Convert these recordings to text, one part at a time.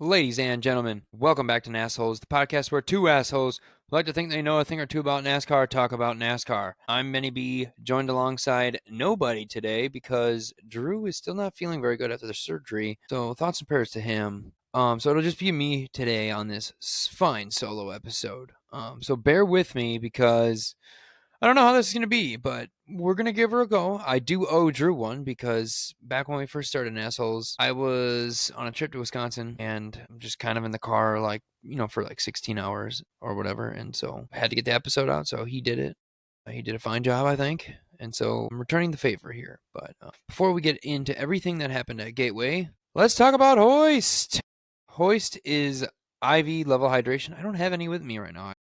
Ladies and gentlemen, welcome back to NASholes, the podcast where two assholes who like to think they know a thing or two about NASCAR talk about NASCAR. I'm Benny B, joined alongside nobody today because Drew is still not feeling very good after the surgery. So thoughts and prayers to him. So it'll just be me today on this fine solo episode. So bear with me because I don't know how this is going to be, but we're going to give her a go. I do owe Drew one because back when we first started Assholes, I was on a trip to Wisconsin and I'm just kind of in the car, for like 16 hours or whatever. And so I had to get the episode out. So he did it. He did a fine job, I think. And so I'm returning the favor here. But before we get into everything that happened at Gateway, let's talk about Hoist. Hoist is IV level hydration. I don't have any with me right now.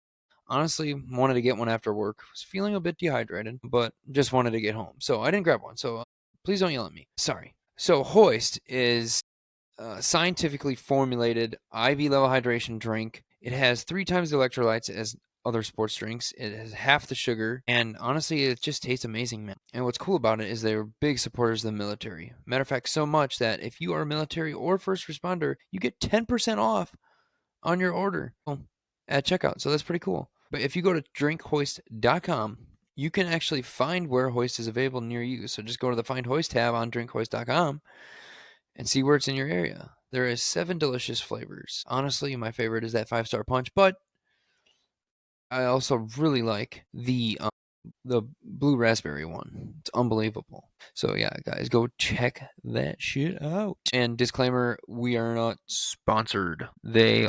Honestly, wanted to get one after work. Was feeling a bit dehydrated, but just wanted to get home. So I didn't grab one. So please don't yell at me. Sorry. So Hoist is a scientifically formulated IV level hydration drink. It has 3 times the electrolytes as other sports drinks. It has half the sugar, and honestly, it just tastes amazing, man. And what's cool about it is they're big supporters of the military. Matter of fact, so much that if you are a military or first responder, you get 10% off on your order at checkout. So that's pretty cool. But if you go to drinkhoist.com, you can actually find where Hoist is available near you. So just go to the Find Hoist tab on drinkhoist.com and see where it's in your area. There is 7 delicious flavors. Honestly, my favorite is that 5-star punch, but I also really like the blue raspberry one. It's unbelievable. So yeah, guys, go check that shit out. And disclaimer, we are not sponsored. They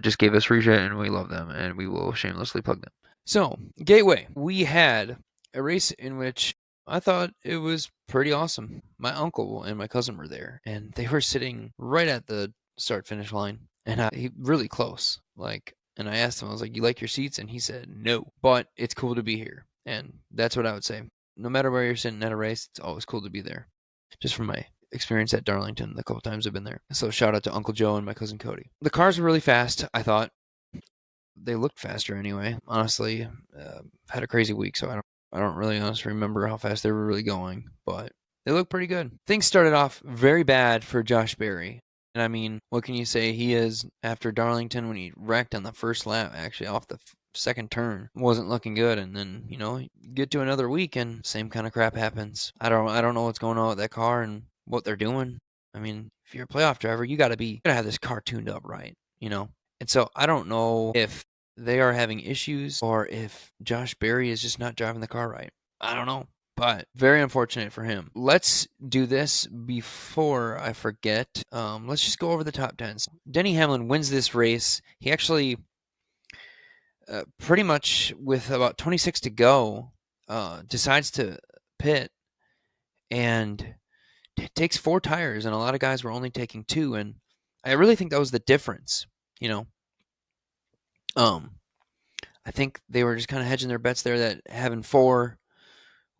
just gave us free shit and we love them and we will shamelessly plug them. So, Gateway, we had a race in which I thought it was pretty awesome. My uncle and my cousin were there and they were sitting right at the start finish line and really close. And I asked him, I was like, "You like your seats?" And he said, "No, but it's cool to be here." And that's what I would say. No matter where you're sitting at a race, it's always cool to be there. Just from my experience at Darlington, the couple times I've been there. So shout out to Uncle Joe and my cousin Cody. The cars were really fast, I thought. They looked faster anyway. Honestly, had a crazy week, so I don't really honestly remember how fast they were really going, but they looked pretty good. Things started off very bad for Josh Berry. And I mean, what can you say? He is, after Darlington, when he wrecked on the first lap, actually off the second turn, wasn't looking good. And then, get to another week and same kind of crap happens. I don't know what's going on with that car and what they're doing. I mean, if you're a playoff driver, you gotta have this car tuned up right, And so I don't know if they are having issues or if Josh Berry is just not driving the car right. I don't know. But very unfortunate for him. Let's do this before I forget. Let's just go over the top 10s. Denny Hamlin wins this race. He actually, pretty much with about 26 to go, decides to pit and takes 4 tires. And a lot of guys were only taking 2. And I really think that was the difference, I think they were just kind of hedging their bets there that having 4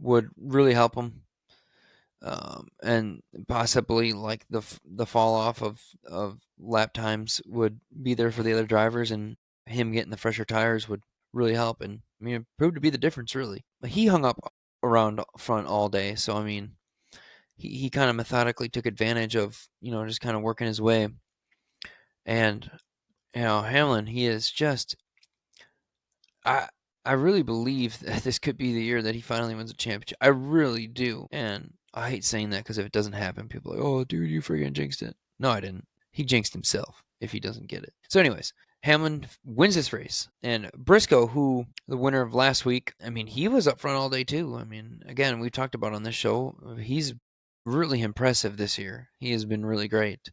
would really help them. And possibly like the fall off of lap times would be there for the other drivers, and him getting the fresher tires would really help. And I mean, it proved to be the difference really. But he hung up around front all day, so I mean, he kind of methodically took advantage of just kind of working his way. And Hamlin, he is just I really believe that this could be the year that he finally wins a championship. I really do. And I hate saying that because if it doesn't happen, people are like, "Oh, dude, you freaking jinxed it." No, I didn't. He jinxed himself if he doesn't get it. So anyways, Hamlin wins this race. And Briscoe, who the winner of last week, I mean, he was up front all day too. I mean, again, we talked about on this show, he's really impressive this year. He has been really great.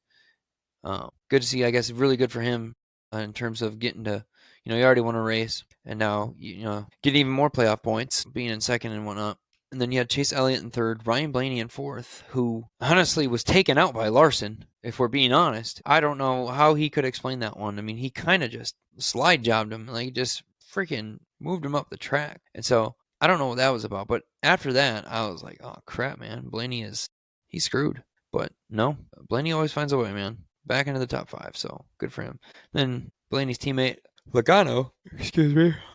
Good to see, I guess, really good for him in terms of getting to, he already won a race, and now, getting even more playoff points, being in second and whatnot. And then you had Chase Elliott in third, Ryan Blaney in fourth, who honestly was taken out by Larson, if we're being honest. I don't know how he could explain that one. I mean, he kind of just slide jobbed him, like just freaking moved him up the track. And so I don't know what that was about. But after that, I was like, oh crap, man, he's screwed. But no, Blaney always finds a way, man. Back into the top 5, so good for him. Then Blaney's teammate Logano,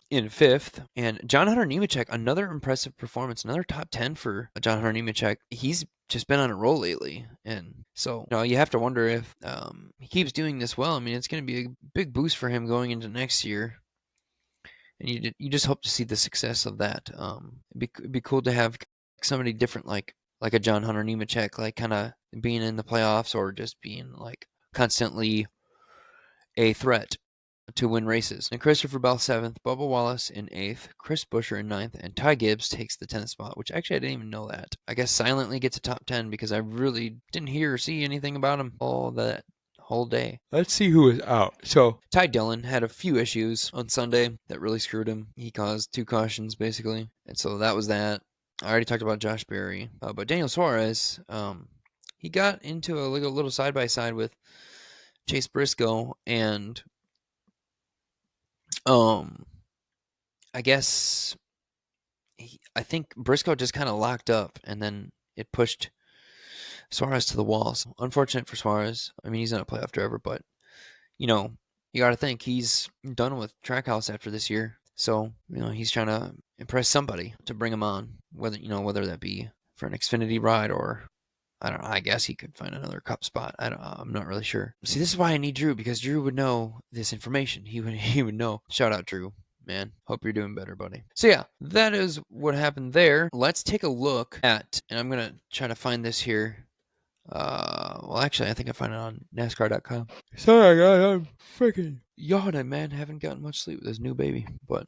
in 5th, and John Hunter Nemechek, another impressive performance, another top 10 for John Hunter Nemechek. He's just been on a roll lately. And so, you have to wonder if he keeps doing this well. I mean, it's going to be a big boost for him going into next year. And you just hope to see the success of that. It'd be cool to have somebody different, like a John Hunter Nemechek, like kind of being in the playoffs or just being like constantly a threat to win races. And Christopher Bell 7th, Bubba Wallace in 8th, Chris Buescher in 9th, and Ty Gibbs takes the 10th spot, which actually I didn't even know that. I guess silently gets a top 10 because I really didn't hear or see anything about him all that whole day. Let's see who is out. So Ty Dillon had a few issues on Sunday that really screwed him. He caused 2 cautions basically, and so that was that. I already talked about Josh Berry, but Daniel Suarez, he got into a little side by side with Chase Briscoe, and I guess I think Briscoe just kind of locked up, and then it pushed Suarez to the wall. So unfortunate for Suarez. I mean, he's not a playoff driver, but you got to think he's done with Trackhouse after this year. So he's trying to impress somebody to bring him on, whether that be for an Xfinity ride or I don't know. I guess he could find another cup spot. I'm not really sure. See, this is why I need Drew, because Drew would know this information. He would know. Shout out, Drew. Man, hope you're doing better, buddy. So yeah, that is what happened there. Let's take a look at, and I'm gonna try to find this here. Well, actually, I think I found it on NASCAR.com. Sorry, guys, I'm freaking yawning, man. Haven't gotten much sleep with this new baby, but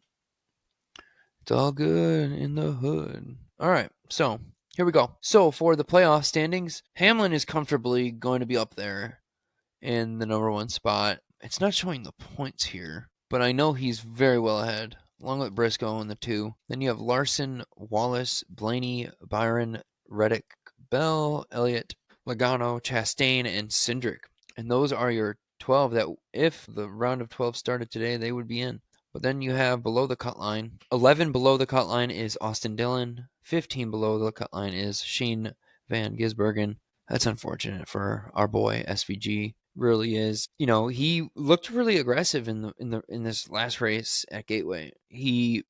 it's all good in the hood. All right, so here we go. So for the playoff standings, Hamlin is comfortably going to be up there in the number 1 spot. It's not showing the points here, but I know he's very well ahead, along with Briscoe in the 2. Then you have Larson, Wallace, Blaney, Byron, Reddick, Bell, Elliott, Logano, Chastain, and Cindric. And those are your 12 that, if the round of 12 started today, they would be in. But then you have below the cut line. 11 below the cut line is Austin Dillon. 15 below the cut line is Shane Van Gisbergen. That's unfortunate for our boy SVG. Really is. He looked really aggressive in this last race at Gateway. I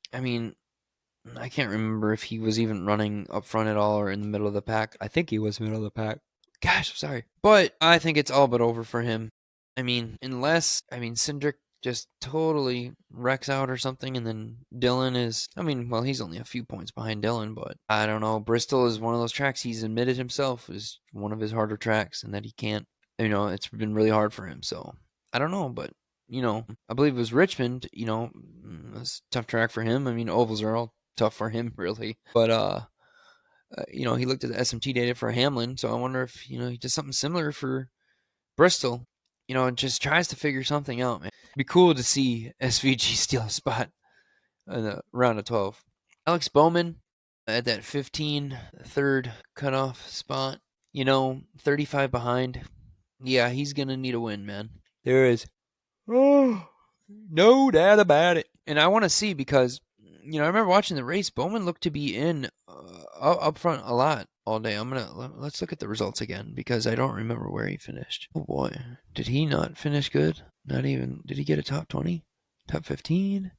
can't remember if he was even running up front at all or in the middle of the pack. I think he was middle of the pack. Gosh, I'm sorry. But I think it's all but over for him. Unless Cindric just totally wrecks out or something, and then Dillon is, he's only a few points behind Dillon, but I don't know. Bristol is one of those tracks he's admitted himself is one of his harder tracks, and that he can't, it's been really hard for him. So I don't know, but I believe it was Richmond, it's a tough track for him. Ovals are all tough for him, really. But he looked at the SMT data for Hamlin, so I wonder if he does something similar for Bristol. And just tries to figure something out, man. It'd be cool to see SVG steal a spot in the round of 12. Alex Bowman at that 15 third cutoff spot. 35 behind. Yeah, he's gonna need a win, man. There is no doubt about it. And I want to see because I remember watching the race. Bowman looked to be in up front a lot all day. Let's look at the results again because I don't remember where he finished. Oh boy, did he not finish good? Not even. Did he get a top 20? Top 15?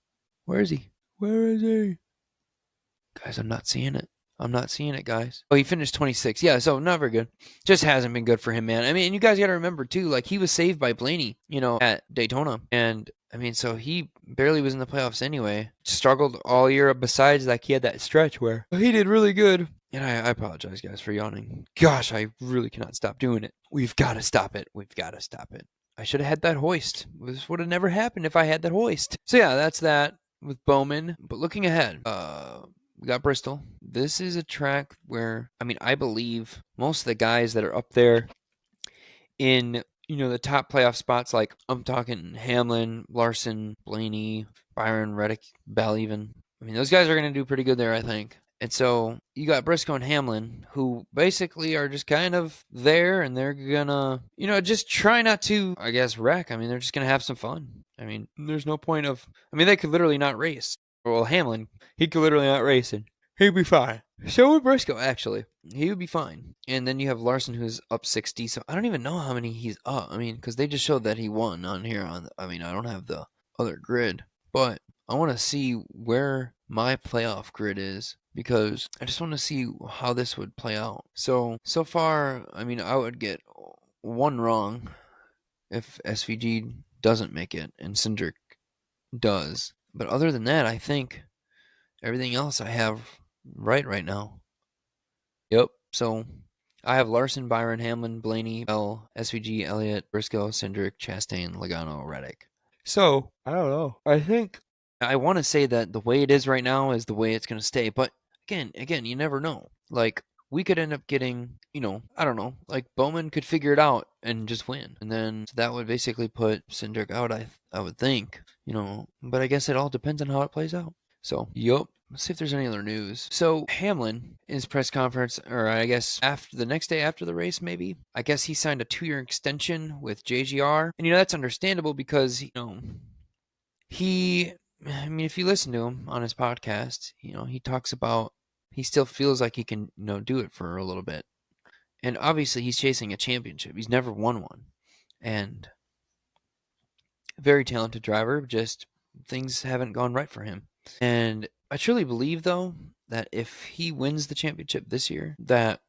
Where is he? Guys, I'm not seeing it, guys. Oh, he finished 26. Yeah, so not very good. Just hasn't been good for him, man. You guys got to remember, too, like, he was saved by Blaney, at Daytona. And, so he barely was in the playoffs anyway. Struggled all year, besides, like, he had that stretch where he did really good. And I apologize, guys, for yawning. Gosh, I really cannot stop doing it. We've got to stop it. I should have had that hoist. This would have never happened if I had that hoist. So, yeah, that's that with Bowman. But looking ahead, we got Bristol. This is a track where, I believe most of the guys that are up there in, the top playoff spots, like I'm talking Hamlin, Larson, Blaney, Byron, Reddick, Bell even. Those guys are going to do pretty good there, I think. And so you got Briscoe and Hamlin, who basically are just kind of there, and they're going to, just try not to, I guess, wreck. They're just going to have some fun. There's no point of, they could literally not race. Well, Hamlin, he could literally not race, and he'd be fine. So would Briscoe, actually. He would be fine. And then you have Larson, who's up 60, so I don't even know how many he's up. Because they just showed that he won on here. I don't have the other grid. But I want to see where my playoff grid is, because I just want to see how this would play out. So far, I mean, I would get one wrong if SVG doesn't make it and Cindric does. But other than that, I think everything else I have right now. Yep. So I have Larson, Byron, Hamlin, Blaney, Bell, SVG, Elliott, Briscoe, Cindric, Chastain, Logano, Reddick. So I don't know. I think I want to say that the way it is right now is the way it's going to stay. But again, you never know. Like, we could end up getting, I don't know, like Bowman could figure it out and just win, and then that would basically put Cindric out. I would think, but I guess it all depends on how it plays out. So, yup. Let's see if there's any other news. So Hamlin, in his press conference, or I guess after the next day after the race, maybe, I guess he signed a 2-year extension with JGR, and that's understandable because he, I mean, if you listen to him on his podcast, he talks about he still feels like he can, do it for a little bit, and obviously he's chasing a championship. He's never won one, and very talented driver. Just things haven't gone right for him, and I truly believe, though, that if he wins the championship this year, that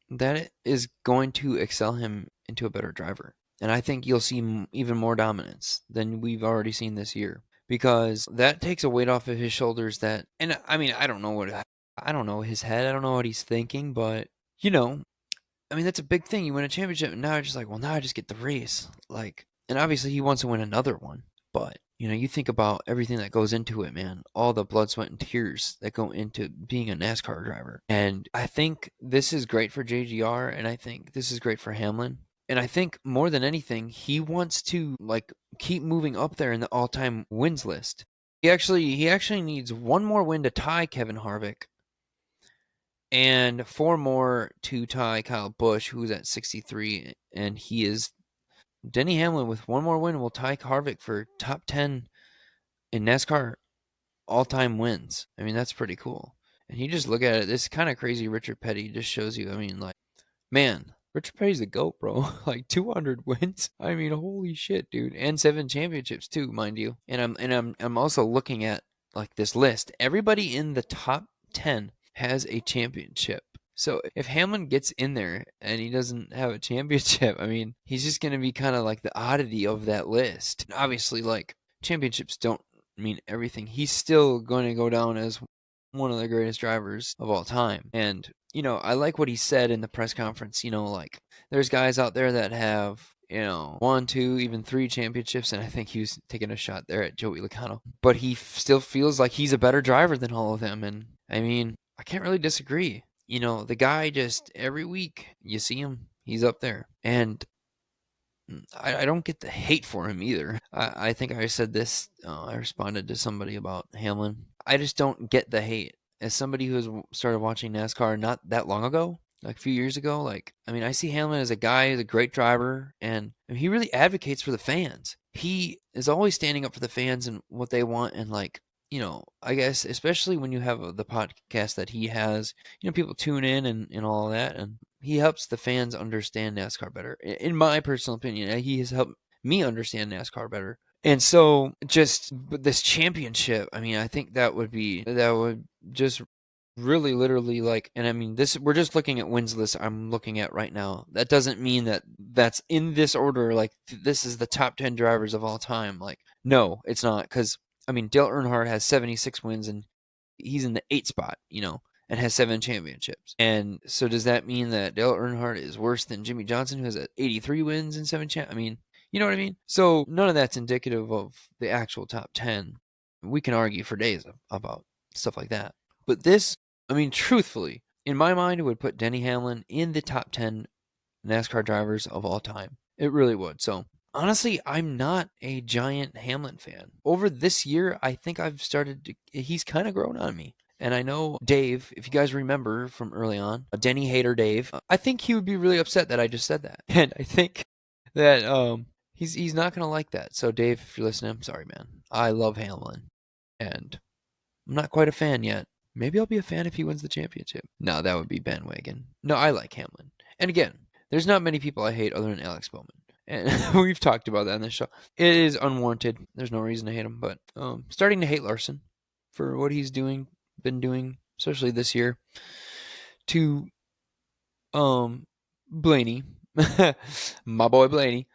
it is going to excel him into a better driver. And I think you'll see even more dominance than we've already seen this year, because that takes a weight off of his shoulders. And I mean, I don't know his head. I don't know what he's thinking, but I mean, that's a big thing. You win a championship, and now you're just like, well, now I just get the race. Like, and obviously he wants to win another one, but you think about everything that goes into it, man. All the blood, sweat, and tears that go into being a NASCAR driver. And I think this is great for JGR, and I think this is great for Hamlin. And I think more than anything, he wants to keep moving up there in the all-time wins list. He actually needs one more win to tie Kevin Harvick, and 4 more to tie Kyle Busch, who's at 63, and he is Denny Hamlin with 1 more win will tie Harvick for top 10 in NASCAR all-time wins. I mean, that's pretty cool. And you just look at it, this kind of crazy Richard Petty just shows you, I mean, like, man, Richard Petty's the GOAT, bro. Like 200 wins. I mean, holy shit, dude. And 7 championships too, mind you. And I'm also looking at like this list. Everybody in the top 10 has a championship. So if Hamlin gets in there and he doesn't have a championship, I mean, he's just going to be kind of like the oddity of that list. And obviously, like, championships don't mean everything. He's still going to go down as one of the greatest drivers of all time. And, I like what he said in the press conference, like, there's guys out there that have, 1, 2, even 3 championships, and I think he was taking a shot there at Joey Logano. But he still feels like he's a better driver than all of them, and, I mean, I can't really disagree. The guy just, every week, you see him, he's up there. And I don't get the hate for him either. I think I said this, I responded to somebody about Hamlin. I just don't get the hate. As somebody who has started watching NASCAR not that long ago, like a few years ago, like, I mean, I see Hamlin as a guy who's a great driver, and he really advocates for the fans. He is always standing up for the fans and what they want, and like, I guess, especially when you have the podcast that he has, people tune in and all of that, and he helps the fans understand NASCAR better. In my personal opinion, he has helped me understand NASCAR better. And so just this championship, I mean, I think that would just really literally, like, and I mean, we're just looking at wins list I'm looking at right now. That doesn't mean that that's in this order, like this is the top 10 drivers of all time. Like, no, it's not, because I mean, Dale Earnhardt has 76 wins and he's in the 8th spot, and has 7 championships. And so does that mean that Dale Earnhardt is worse than Jimmy Johnson, who has 83 wins and 7 I mean, you know what I mean? So none of that's indicative of the actual top 10. We can argue for days about stuff like that. But this, I mean, truthfully, in my mind, it would put Denny Hamlin in the top 10 NASCAR drivers of all time. It really would. So honestly, I'm not a giant Hamlin fan. Over this year, I think he's kind of grown on me. And I know Dave, if you guys remember from early on, Denny hater Dave, I think he would be really upset that I just said that. And I think that he's not going to like that. So Dave, if you're listening, I'm sorry, man. I love Hamlin. And I'm not quite a fan yet. Maybe I'll be a fan if he wins the championship. No, that would be bandwagon. No, I like Hamlin. And again, there's not many people I hate other than Alex Bowman. And we've talked about that on this show. It is unwarranted. There's no reason to hate him, but starting to hate Larson. for what he's been doing, especially this year, to Blaney, my boy Blaney,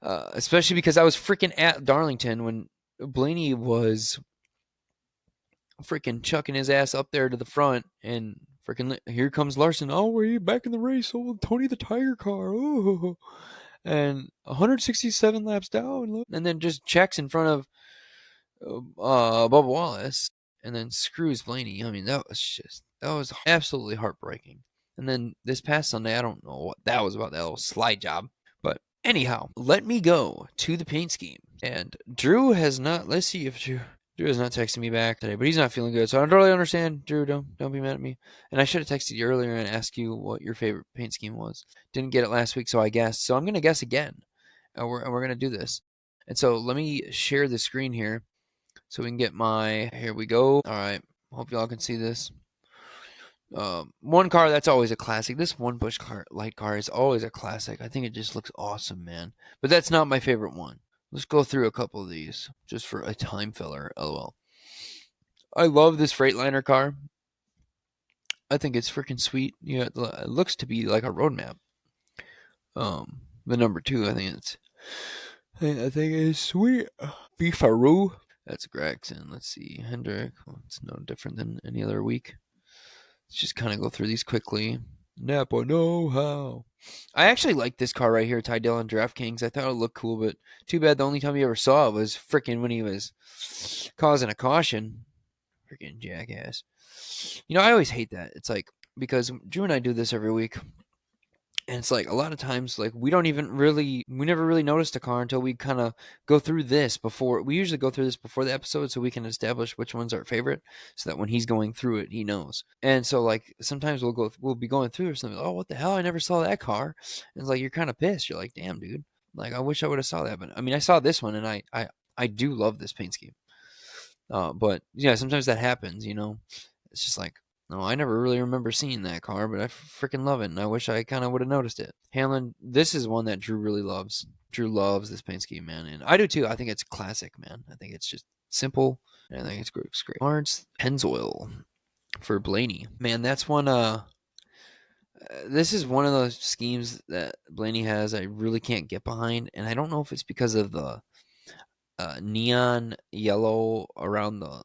especially because I was freaking at Darlington when Blaney was freaking chucking his ass up there to the front, and freaking here comes Larson. Oh, we're back in the race. Oh, Tony the Tiger car. Oh, and 167 laps down, and then just checks in front of Bubba Wallace, and then screws Blaney. I mean, that was absolutely heartbreaking. And then this past Sunday, I don't know what that was about, that little slide job. But anyhow, let me go to the paint scheme. And Drew has not. Let's see if Drew has not texted me back today, but he's not feeling good. So I totally understand, Drew. Don't be mad at me. And I should have texted you earlier and asked you what your favorite paint scheme was. Didn't get it last week, so I guessed. So I'm gonna guess again. We're gonna do this. And so let me share the screen here so we can get my. Here we go. All right. Hope y'all can see this. One car that's always a classic. This one Busch light car is always a classic. I think it just looks awesome, man. But that's not my favorite one. Let's go through a couple of these just for a time filler. LOL. I love this Freightliner car. I think it's freaking sweet. Yeah, it looks to be like a road map. The number 2, I think it's sweet. Beefaroo. That's Gregson. Let's see, Hendrick. Well, it's no different than any other week. Let's just kind of go through these quickly. Napa know-how. I actually like this car right here, Tydell on DraftKings. I thought it looked cool, but too bad the only time you ever saw it was freaking when he was causing a caution. Freaking jackass. You know, I always hate that. It's like, because Drew and I do this every week. And it's like a lot of times, like we never really noticed a car until we kind of go through this before. We usually go through this before the episode so we can establish which one's our favorite, so that when he's going through it, he knows. And so, like sometimes we'll be going through or something. Oh, what the hell! I never saw that car. And it's like you're kind of pissed. You're like, damn, dude. Like I wish I would have saw that. But I mean, I saw this one, and I do love this paint scheme. But yeah, sometimes that happens. You know, it's just like. No, I never really remember seeing that car, but I freaking love it, and I wish I kind of would have noticed it. Hamlin, this is one that Drew really loves. Drew loves this paint scheme, man, and I do too. I think it's classic, man. I think it's just simple, and I think it's great. Lawrence Pennzoil for Blaney, man. That's one. This is one of those schemes that Blaney has. I really can't get behind, and I don't know if it's because of the neon yellow around the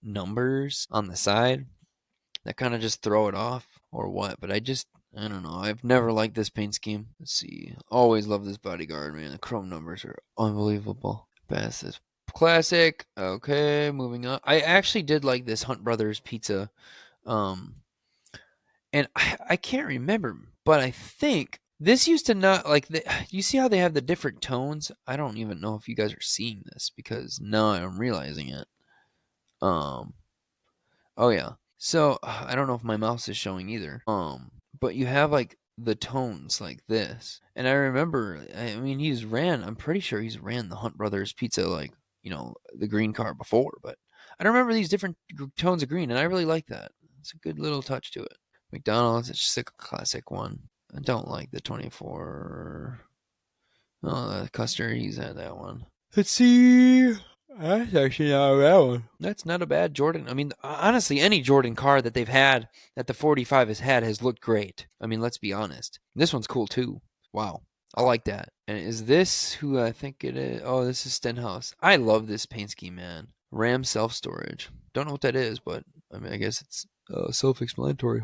numbers on the side that kind of just throw it off or what, but I don't know. I've never liked this paint scheme. Let's see. Always love this bodyguard, man. The chrome numbers are unbelievable. Pass this classic. Okay, moving on. I actually did like this Hunt Brothers pizza. And I can't remember, but I think this used to not like you see how they have the different tones? I don't even know if you guys are seeing this because now I'm realizing it. Oh yeah. So I don't know if my mouse is showing either. But you have like the tones like this, and I remember. I mean, I'm pretty sure he's ran the Hunt Brothers Pizza like the green car before, but I don't remember these different tones of green, and I really like that. It's a good little touch to it. McDonald's, it's just a classic one. I don't like the 24. Oh, Custer, he's at that one. Let's see. That's actually not a bad one. That's not a bad Jordan. I mean, honestly, any Jordan car that they've had, that the 45 has looked great. I mean, let's be honest. This one's cool too. Wow. I like that. And is this who I think it is? Oh, this is Stenhouse. I love this paint scheme, man. Ram self-storage. Don't know what that is, but I mean, I guess it's self-explanatory.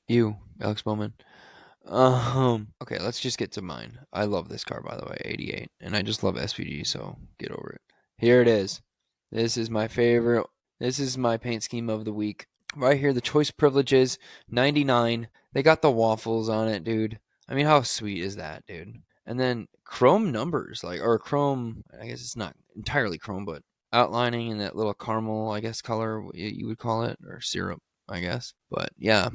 You, Alex Bowman. Okay, let's just get to mine. I love this car, by the way, 88, and I just love SVG, so get over it. Here it is. This is my favorite. This is my paint scheme of the week. Right here, the choice privileges, 99. They got the waffles on it, dude. I mean, how sweet is that, dude? And then chrome numbers, or chrome, I guess it's not entirely chrome, but outlining in that little caramel, I guess, color, you would call it, or syrup, I guess. But yeah,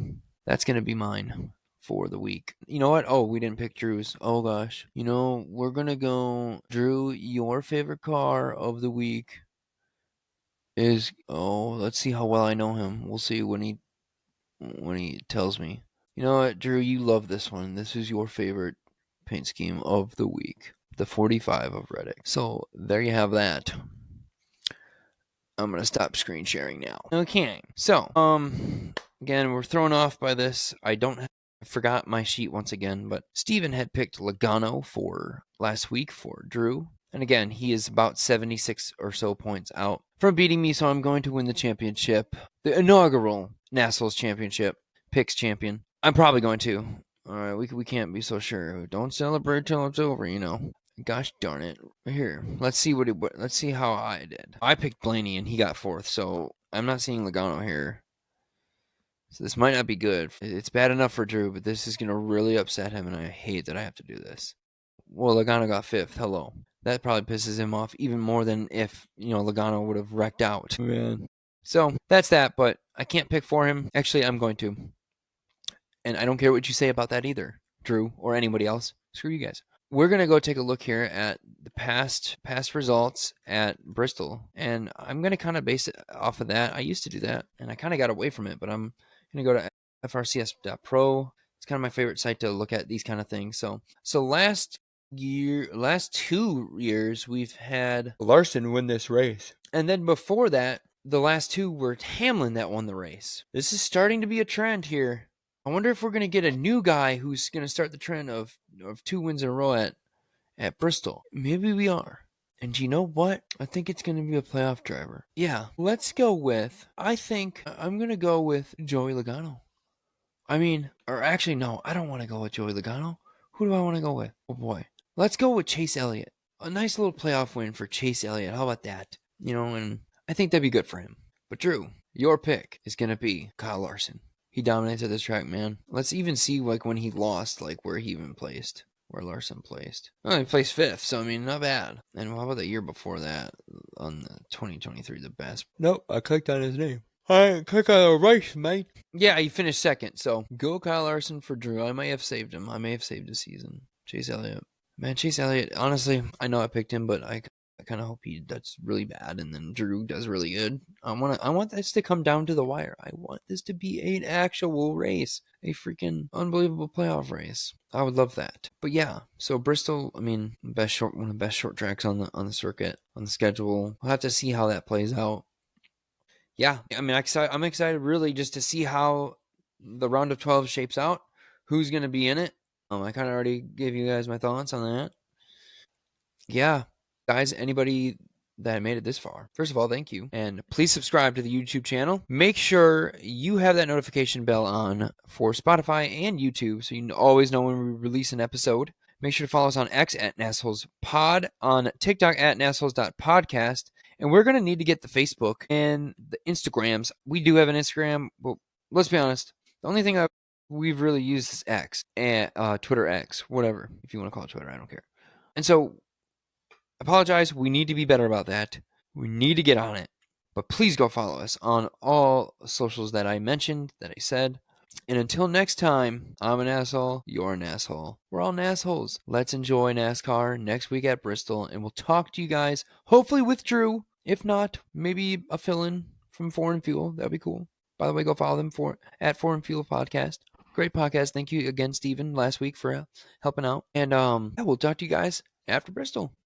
that's going to be mine for the week. You know what? Oh, we didn't pick Drew's. Oh gosh. We're gonna go. Drew, your favorite car of the week is. Oh, let's see how well I know him. We'll see when he tells me. You know what, Drew? You love this one. This is your favorite paint scheme of the week. The 45 of Reddick. So there you have that. I'm going to stop screen sharing now. Okay. So, again, we're thrown off by this. I forgot my sheet once again, but Steven had picked Logano for last week for Drew. And again, he is about 76 or so points out from beating me, so I'm going to win the championship. The inaugural NASholes Championship picks champion. I'm probably going to. All right, we can't be so sure. Don't celebrate till it's over, you know. Gosh darn it. Here, let's see let's see how I did. I picked Blaney and he got 4th, so I'm not seeing Logano here. So this might not be good. It's bad enough for Drew, but this is going to really upset him, and I hate that I have to do this. Well, Logano got 5th. Hello. That probably pisses him off even more than if, Logano would have wrecked out. Man. So that's that, but I can't pick for him. Actually, I'm going to. And I don't care what you say about that either, Drew, or anybody else. Screw you guys. We're going to go take a look here at the past results at Bristol, and I'm going to kind of base it off of that. I used to do that, and I kind of got away from it, but I'm going to go to frcs.pro. It's kind of my favorite site to look at these kind of things. So last 2 years, we've had Larson win this race. And then before that, the last 2 were Hamlin that won the race. This is starting to be a trend here. I wonder if we're going to get a new guy who's going to start the trend of 2 wins in a row at Bristol. Maybe we are. And you know what? I think it's going to be a playoff driver. Yeah, let's go with, I think I'm going to go with Joey Logano. Or actually, no, I don't want to go with Joey Logano. Who do I want to go with? Oh boy. Let's go with Chase Elliott. A nice little playoff win for Chase Elliott. How about that? And I think that'd be good for him. But Drew, your pick is going to be Kyle Larson. He dominates at this track, man. Let's even see when he lost, where he even placed. Where Larson placed. Oh, he placed 5th, so not bad. And how about the year before that? On the 2023, the best. Nope, I clicked on his name. I click on a race, mate. Yeah, he finished 2nd, so go Kyle Larson for Drew. I may have saved him. I may have saved his season. Chase Elliott. Man, Chase Elliott, honestly, I know I picked him, but I kind of hope he does really bad, and then Drew does really good. I want this to come down to the wire. I want this to be an actual race, a freaking unbelievable playoff race. I would love that. But yeah, so Bristol, one of the best short tracks on the circuit, on the schedule. We'll have to see how that plays out. Yeah, I'm excited really just to see how the round of 12 shapes out. Who's going to be in it? I kind of already gave you guys my thoughts on that. Yeah. Guys, anybody that made it this far, first of all, thank you. And please subscribe to the YouTube channel. Make sure you have that notification bell on for Spotify and YouTube so you always know when we release an episode. Make sure to follow us on X at NASholesPod, on TikTok at NASholes.podcast. And we're going to need to get the Facebook and the Instagrams. We do have an Instagram. Well, let's be honest. The only thing we've really used is X, and Twitter X, whatever. If you want to call it Twitter, I don't care. And so, apologize. We need to be better about that. We need to get on it. But please go follow us on all socials that I mentioned, that I said. And until next time, I'm an asshole, you're an asshole. We're all NASholes. Let's enjoy NASCAR next week at Bristol, and we'll talk to you guys, hopefully with Drew. If not, maybe a fill-in from Foreign Fuel. That'd be cool. By the way, go follow them at Foreign Fuel Podcast. Great podcast. Thank you again, Steven, last week for helping out. And we'll talk to you guys after Bristol.